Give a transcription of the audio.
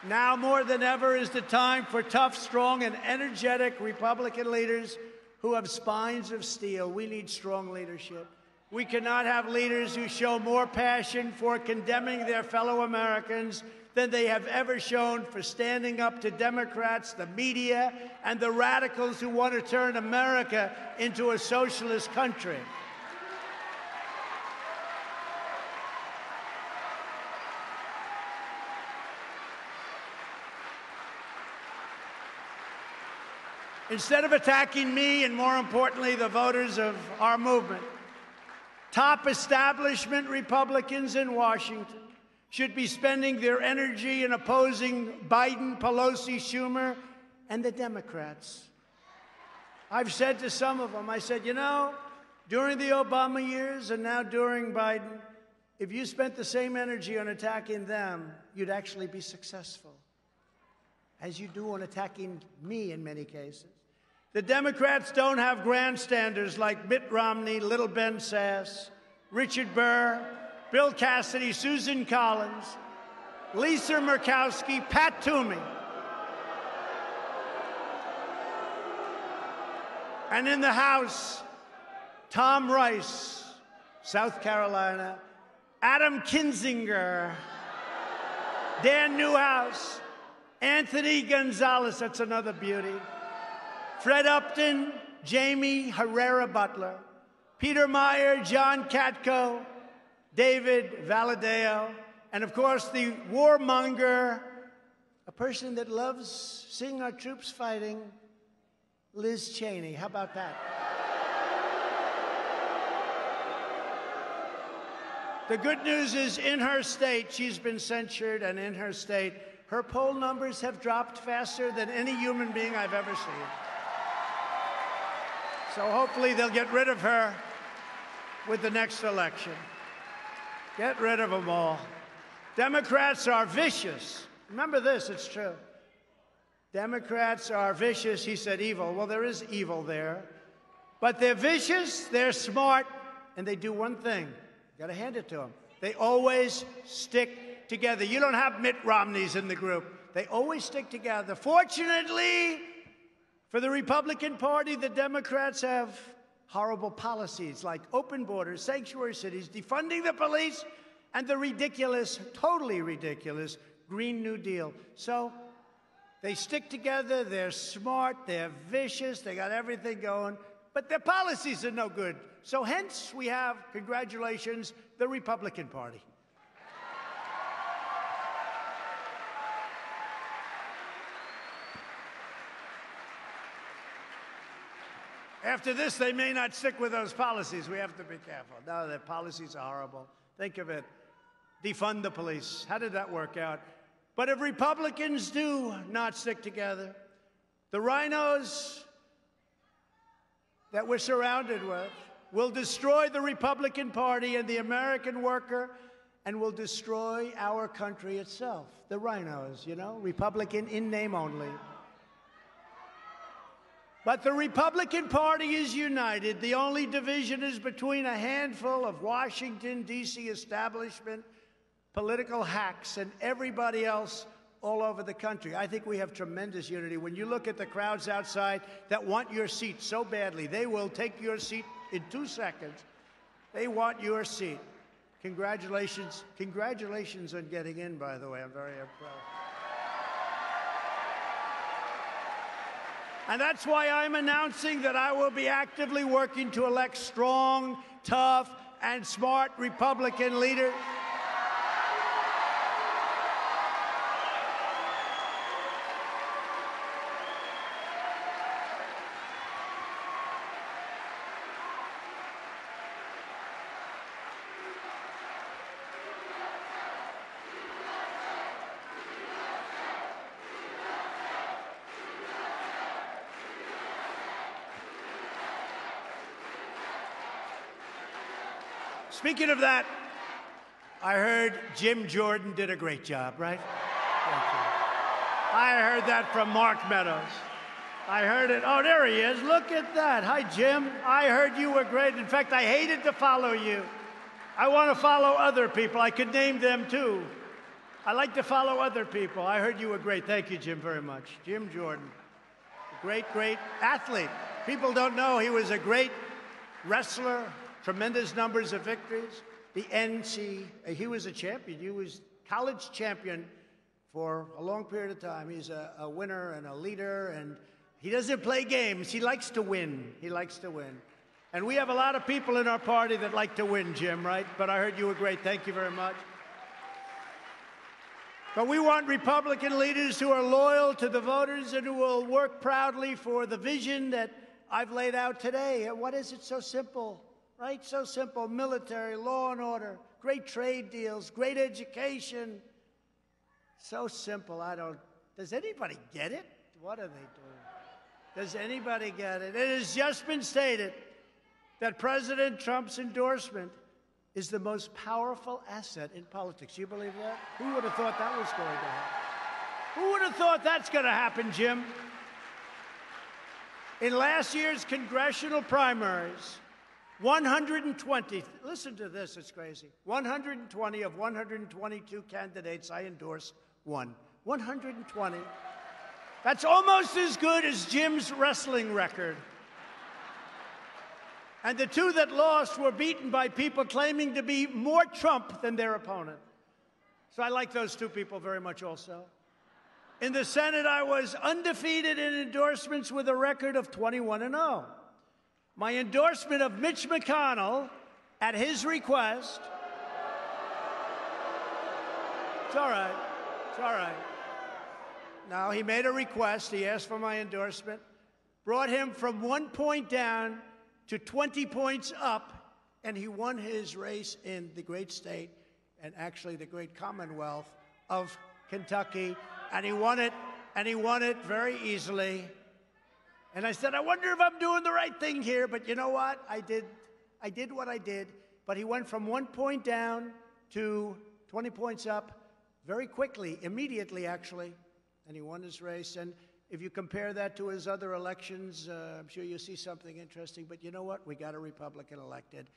Now more than ever is the time for tough, strong, and energetic Republican leaders who have spines of steel. We need strong leadership. We cannot have leaders who show more passion for condemning their fellow Americans than they have ever shown for standing up to Democrats, the media, and the radicals who want to turn America into a socialist country. Instead of attacking me and, more importantly, the voters of our movement, top establishment Republicans in Washington should be spending their energy in opposing Biden, Pelosi, Schumer, and the Democrats. I've said to some of them, I said, you know, during the Obama years and now during Biden, if you spent the same energy on attacking them, you'd actually be successful, as you do on attacking me in many cases. The Democrats don't have grandstanders like Mitt Romney, Little Ben Sass, Richard Burr, Bill Cassidy, Susan Collins, Lisa Murkowski, Pat Toomey. And in the House, Tom Rice, South Carolina, Adam Kinzinger, Dan Newhouse, Anthony Gonzalez, that's another beauty, Fred Upton, Jamie Herrera Butler, Peter Meyer, John Katko, David Valadao, and of course the warmonger, a person that loves seeing our troops fighting, Liz Cheney. How about that? The good news is in her state, she's been censured, and in her state, her poll numbers have dropped faster than any human being I've ever seen. So hopefully they'll get rid of her with the next election. Get rid of them all. Democrats are vicious. Remember this, it's true. Democrats are vicious. He said evil. Well, there is evil there. But they're vicious, they're smart, and they do one thing. Got to hand it to them. They always stick together. You don't have Mitt Romneys in the group. They always stick together. Fortunately, for the Republican Party, the Democrats have horrible policies like open borders, sanctuary cities, defunding the police, and the ridiculous, totally ridiculous, Green New Deal. So they stick together, they're smart, they're vicious, they got everything going, but their policies are no good. So hence we have, congratulations, the Republican Party. After this, they may not stick with those policies. We have to be careful. No, their policies are horrible. Think of it. Defund the police. How did that work out? But if Republicans do not stick together, the RINOS that we're surrounded with will destroy the Republican Party and the American worker, and will destroy our country itself. The RINOS, you know, Republican in name only. But the Republican Party is united. The only division is between a handful of Washington, D.C. establishment political hacks and everybody else all over the country. I think we have tremendous unity. When you look at the crowds outside that want your seat so badly, they will take your seat in 2 seconds. They want your seat. Congratulations. Congratulations on getting in, by the way. I'm very impressed. And that's why I'm announcing that I will be actively working to elect strong, tough, and smart Republican leaders. Speaking of that, I heard Jim Jordan did a great job, right? Thank you. I heard that from Mark Meadows. I heard it. Oh, there he is. Look at that. Hi, Jim. I heard you were great. In fact, I hated to follow you. I want to follow other people. I could name them, too. I like to follow other people. I heard you were great. Thank you, Jim, very much. Jim Jordan, a great, great athlete. People don't know he was a great wrestler, tremendous numbers of victories. He was a champion. He was college champion for a long period of time. He's a winner and a leader, and he doesn't play games. He likes to win. He likes to win. And we have a lot of people in our party that like to win, Jim, right? But I heard you were great. Thank you very much. But we want Republican leaders who are loyal to the voters and who will work proudly for the vision that I've laid out today. And what is it? So simple, right? So simple. Military, law and order, great trade deals, great education. So simple. Does anybody get it? What are they doing? Does anybody get it? It has just been stated that President Trump's endorsement is the most powerful asset in politics. You believe that? Who would have thought that was going to happen? Who would have thought that's going to happen, Jim? In last year's congressional primaries, 120, listen to this, it's crazy. 120 of 122 candidates I endorsed won. 120. That's almost as good as Jim's wrestling record. And the two that lost were beaten by people claiming to be more Trump than their opponent. So I like those two people very much also. In the Senate, I was undefeated in endorsements with a record of 21-0. My endorsement of Mitch McConnell, at his request, it's all right, it's all right. Now, he made a request, he asked for my endorsement, brought him from 1 point down to 20 points up, and he won his race in the great state and actually the great Commonwealth of Kentucky, and he won it very easily. And I said, I wonder if I'm doing the right thing here, but you know what? I did what I did, but he went from 1 point down to 20 points up very quickly, immediately actually, and he won his race. And if you compare that to his other elections, I'm sure you'll see something interesting. But you know what? We got a Republican elected.